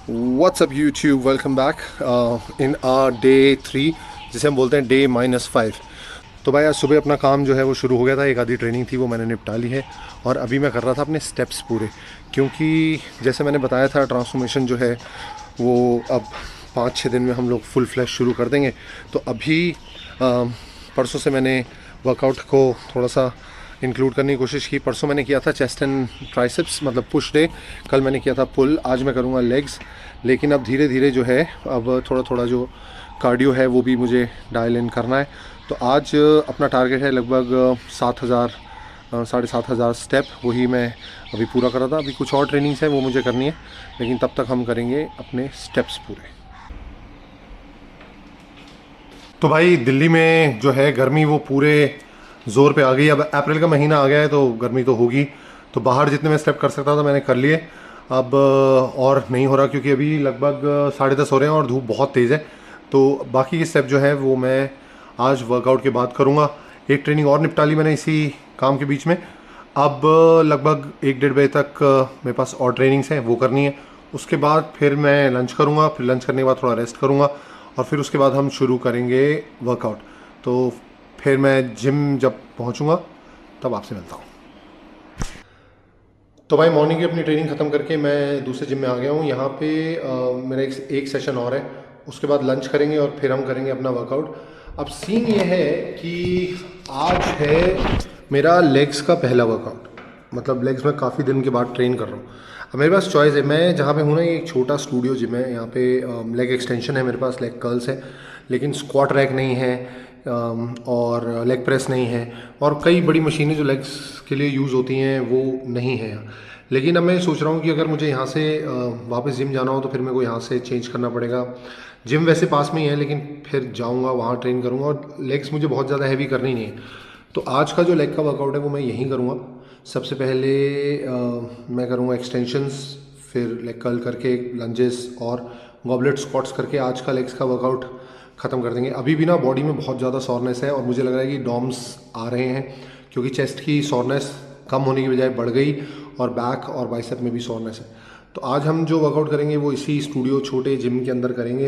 What's up YouTube, welcome back in day 3 जिसे हम बोलते हैं डे -5। तो भाई आज सुबह अपना काम जो है वो शुरू हो गया था। एक आधी ट्रेनिंग थी वो मैंने निपटा ली है और अभी मैं कर रहा था अपने स्टेप्स पूरे, क्योंकि जैसे मैंने बताया था ट्रांसफॉर्मेशन जो है वो अब 5-6 दिन में हम लोग फुल फ्लैश शुरू कर देंगे। तो अभी परसों से मैंने वर्कआउट को थोड़ा सा इंक्लूड करने की कोशिश की। परसों मैंने किया था चेस्ट एंड ट्राइसेप्स मतलब पुश डे, कल मैंने किया था पुल, आज मैं करूँगा लेग्स। लेकिन अब धीरे धीरे जो है अब थोड़ा थोड़ा जो कार्डियो है वो भी मुझे डायल इन करना है। तो आज अपना टारगेट है लगभग 7,000 7,500 स्टेप, वही मैं अभी पूरा कर रहा था। अभी कुछ और ट्रेनिंग्स हैं वो मुझे करनी है, लेकिन तब तक हम करेंगे अपने स्टेप्स पूरे। तो भाई दिल्ली में जो है गर्मी वो पूरे ज़ोर पे आ गई। अब अप्रैल का महीना आ गया है तो गर्मी तो होगी। तो बाहर जितने मैं स्टेप कर सकता था मैंने कर लिए। अब और नहीं हो रहा क्योंकि अभी लगभग 10:30 हो रहे हैं और धूप बहुत तेज़ है। तो बाकी के स्टेप जो है वो मैं आज वर्कआउट के बाद करूँगा। एक ट्रेनिंग और निपटा ली मैंने इसी काम के बीच में। अब लगभग 1-1:30 बजे तक मेरे पास और ट्रेनिंग्स हैं वो करनी है। उसके बाद फिर मैं लंच करूँगा, फिर लंच करने के बाद थोड़ा रेस्ट करूँगा और फिर उसके बाद हम शुरू करेंगे वर्कआउट। तो फिर मैं जिम जब पहुँचूँगा तब आपसे मिलता हूँ। तो भाई मॉर्निंग की अपनी ट्रेनिंग ख़त्म करके मैं दूसरे जिम में आ गया हूँ। यहाँ पे मेरा एक सेशन और है, उसके बाद लंच करेंगे और फिर हम करेंगे अपना वर्कआउट। अब सीन ये है कि आज है मेरा लेग्स का पहला वर्कआउट, मतलब लेग्स में काफ़ी दिन के बाद ट्रेन कर रहा हूँ। अब मेरे पास चॉइस है, मैं जहाँ पे हूँ ना, ये एक छोटा स्टूडियो जिम है। यहाँ पे लेग एक्सटेंशन है मेरे पास, लेग कर्ल्स है, लेकिन स्क्वाट रैक नहीं है और लेग प्रेस नहीं है, और कई बड़ी मशीनें जो लेग्स के लिए यूज़ होती हैं वो नहीं है। लेकिन अब मैं सोच रहा हूँ कि अगर मुझे यहाँ से वापस जिम जाना हो तो फिर मेरे को यहाँ से चेंज करना पड़ेगा। जिम वैसे पास में ही है लेकिन फिर जाऊँगा वहाँ ट्रेन करूँगा, और लेग्स मुझे बहुत ज़्यादा हैवी करनी नहीं है। तो आज का जो लेग का वर्कआउट है वो मैं यहीं करूँगा। सबसे पहले मैं करूँगा एक्सटेंशंस, फिर लेग कर्ल करके लंजेस और गॉबलेट स्क्वाट्स करके आज का लेग्स का वर्कआउट ख़त्म कर देंगे। अभी भी ना बॉडी में बहुत ज़्यादा सॉरनेस है और मुझे लग रहा है कि डॉम्स आ रहे हैं, क्योंकि चेस्ट की सॉरनेस कम होने की बजाय बढ़ गई और बैक और बाइसेप में भी सॉरनेस है। तो आज हम जो वर्कआउट करेंगे वो इसी स्टूडियो छोटे जिम के अंदर करेंगे।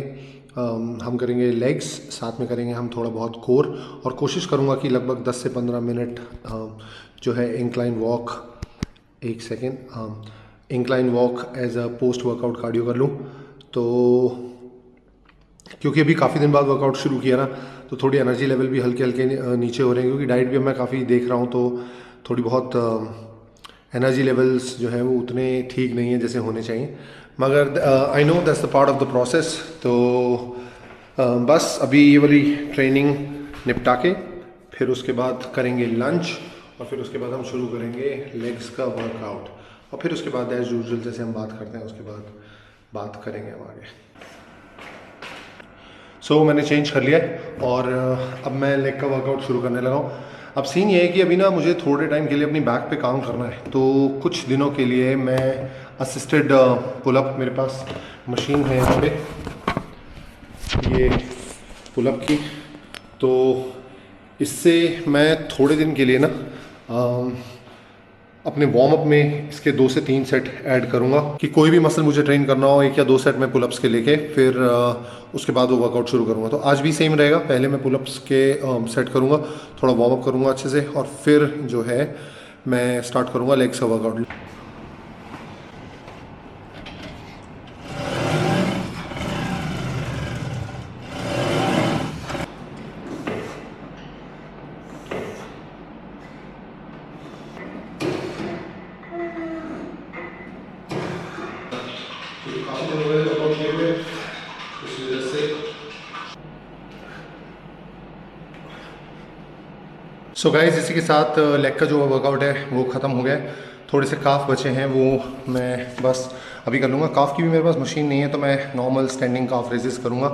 हम करेंगे लेग्स, साथ में करेंगे हम थोड़ा बहुत कोर, और कोशिश करूँगा कि लगभग 10 से 15 मिनट जो है इंक्लाइन वॉक, एक second, incline walk as a post workout cardio कर लूँ। तो क्योंकि अभी काफ़ी दिन बाद वर्कआउट शुरू किया ना, तो थोड़ी एनर्जी लेवल भी हल्के हल्के नीचे हो रहे हैं, क्योंकि डाइट भी अब मैं काफ़ी देख रहा हूँ तो थोड़ी बहुत एनर्जी लेवल्स जो है वो उतने ठीक नहीं है जैसे होने चाहिए। मगर I know that's the part of the process. तो बस अभी ये वाली ट्रेनिंग निपटा के फिर उसके बाद करेंगे लंच, और फिर उसके बाद हम शुरू करेंगे लेग्स का वर्कआउट, और फिर उसके बाद एज यूजुअल जैसे हम बात करते हैं उसके बाद बात करेंगे हम आगे। सो मैंने चेंज कर लिया है और अब मैं लेग का वर्कआउट शुरू करने लगा हूँ। अब सीन ये है कि अभी ना मुझे थोड़े टाइम के लिए अपनी बैक पे काम करना है, तो कुछ दिनों के लिए मैं असिस्टेड पुलअप, मेरे पास मशीन है यहाँ पे ये पुलअप की, तो इससे मैं थोड़े दिन के लिए ना अपने वार्म अप में इसके 2 से 3 सेट ऐड करूँगा, कि कोई भी मसल मुझे ट्रेन करना हो 1 या 2 सेट में पुलअप्स के लेके फिर उसके बाद वो वर्कआउट शुरू करूँगा। तो आज भी सेम रहेगा, पहले मैं पुलअप्स के सेट करूँगा, थोड़ा वार्म अप करूँगा अच्छे से, और फिर जो है मैं स्टार्ट करूँगा लेग्स का वर्कआउट। सो गाइस इसी के साथ लेग का जो वर्कआउट है वो ख़त्म हो गया है। थोड़े से काफ बचे हैं वो मैं बस अभी कर लूँगा। काफ की भी मेरे पास मशीन नहीं है, तो मैं नॉर्मल स्टैंडिंग काफ रेजिस करूँगा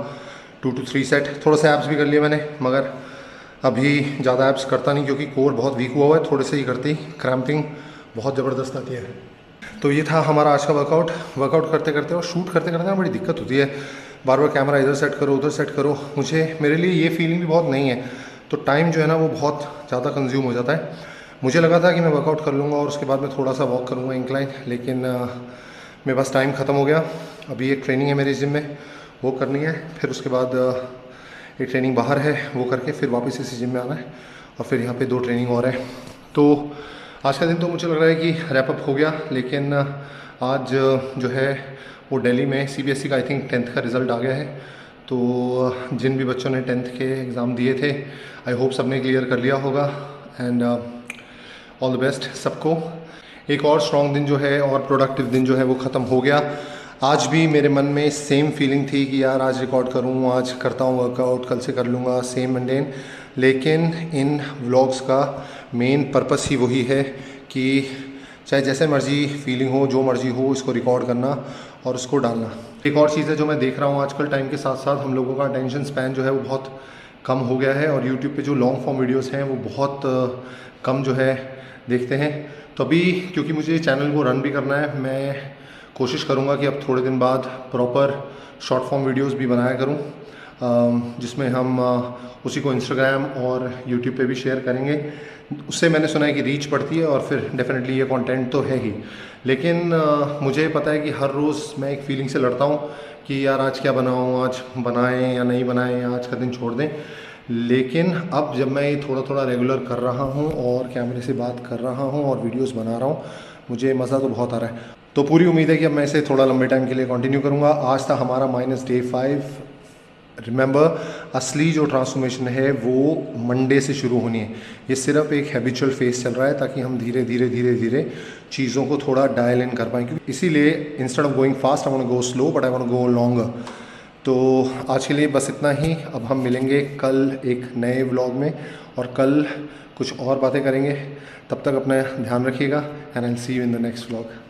2 to 3 सेट। थोड़ा सा एब्स भी कर लिए मैंने, मगर अभी ज़्यादा एब्स करता नहीं क्योंकि कोर बहुत वीक हुआ हुआ है, थोड़े से ही करती, क्रैम्पिंग बहुत ज़बरदस्त आती है। तो ये था हमारा आज का वर्कआउट। वर्कआउट करते करते और शूट करते करते ना बड़ी दिक्कत होती है, बार बार कैमरा इधर सेट करो उधर सेट करो। मेरे लिए ये फीलिंग भी बहुत नहीं है, तो टाइम जो है ना वो बहुत ज़्यादा कंज्यूम हो जाता है। मुझे लगा था कि मैं वर्कआउट कर लूँगा और उसके बाद मैं थोड़ा सा वॉक करूँगा इंक्लाइन, लेकिन मेरे पास टाइम ख़त्म हो गया अभी एक ट्रेनिंग है मेरे जिम में, वो करनी है, फिर उसके बाद एक ट्रेनिंग बाहर है, वो करके फिर वापस इसी जिम में आना है, और फिर यहाँ पे 2 ट्रेनिंग और है। तो आज का दिन तो मुझे लग रहा है कि रैप अप हो गया, लेकिन आज जो है वो दिल्ली में CBSE का आई थिंक 10th का रिज़ल्ट आ गया है। तो जिन भी बच्चों ने 10th के एग्ज़ाम दिए थे, आई होप सब ने क्लियर कर लिया होगा, एंड ऑल द बेस्ट सबको। एक और स्ट्रॉन्ग दिन जो है और प्रोडक्टिव दिन जो है वो ख़त्म हो गया। आज भी मेरे मन में सेम फीलिंग थी कि यार आज रिकॉर्ड करूँ, आज करता हूँ वर्कआउट, कल से कर लूँगा, सेम मंडेन। लेकिन इन व्लॉग्स का मेन पर्पस ही वही है कि चाहे जैसे मर्ज़ी फीलिंग हो, जो मर्ज़ी हो, इसको रिकॉर्ड करना और उसको डालना। एक और चीज़ है जो मैं देख रहा हूँ आजकल, टाइम के साथ साथ हम लोगों का अटेंशन स्पैन जो है वो बहुत कम हो गया है, और यूट्यूब पे जो लॉन्ग फॉर्म वीडियोस हैं वो बहुत कम जो है देखते हैं। तो अभी क्योंकि मुझे चैनल को रन भी करना है, मैं कोशिश करूँगा कि अब थोड़े दिन बाद प्रॉपर शॉर्ट फॉर्म वीडियोस भी बनाया करूँ, जिसमें हम उसी को इंस्टाग्राम और यूट्यूब पे भी शेयर करेंगे। उससे मैंने सुना है कि रीच बढ़ती है, और फिर डेफिनेटली ये कंटेंट तो है ही, लेकिन मुझे पता है कि हर रोज़ मैं एक फीलिंग से लड़ता हूँ कि यार आज क्या बनाऊँ, आज बनाएं या नहीं बनाएं, आज का दिन छोड़ दें। लेकिन अब जब मैं ये थोड़ा थोड़ा रेगुलर कर रहा हूँ और कैमरे से बात कर रहा हूँ और वीडियोस बना रहा हूँ, मुझे मज़ा तो बहुत आ रहा है। तो पूरी उम्मीद है कि अब मैं इसे थोड़ा लंबे टाइम के लिए कंटिन्यू करूँगा। आज था हमारा -डे 5। रिमेंबर, असली जो ट्रांसफॉर्मेशन है वो मंडे से शुरू होनी है। ये सिर्फ एक हैबिचुअल फेस चल रहा है ताकि हम धीरे धीरे चीज़ों को थोड़ा डायल इन कर पाएँ, क्योंकि इसीलिए instead of going fast I want to go slow, but I want to go longer. तो आज के लिए बस इतना ही। अब हम मिलेंगे कल एक नए व्लॉग में, और कल कुछ और बातें करेंगे। तब तक अपना ध्यान रखिएगा, and I will see you in the next vlog.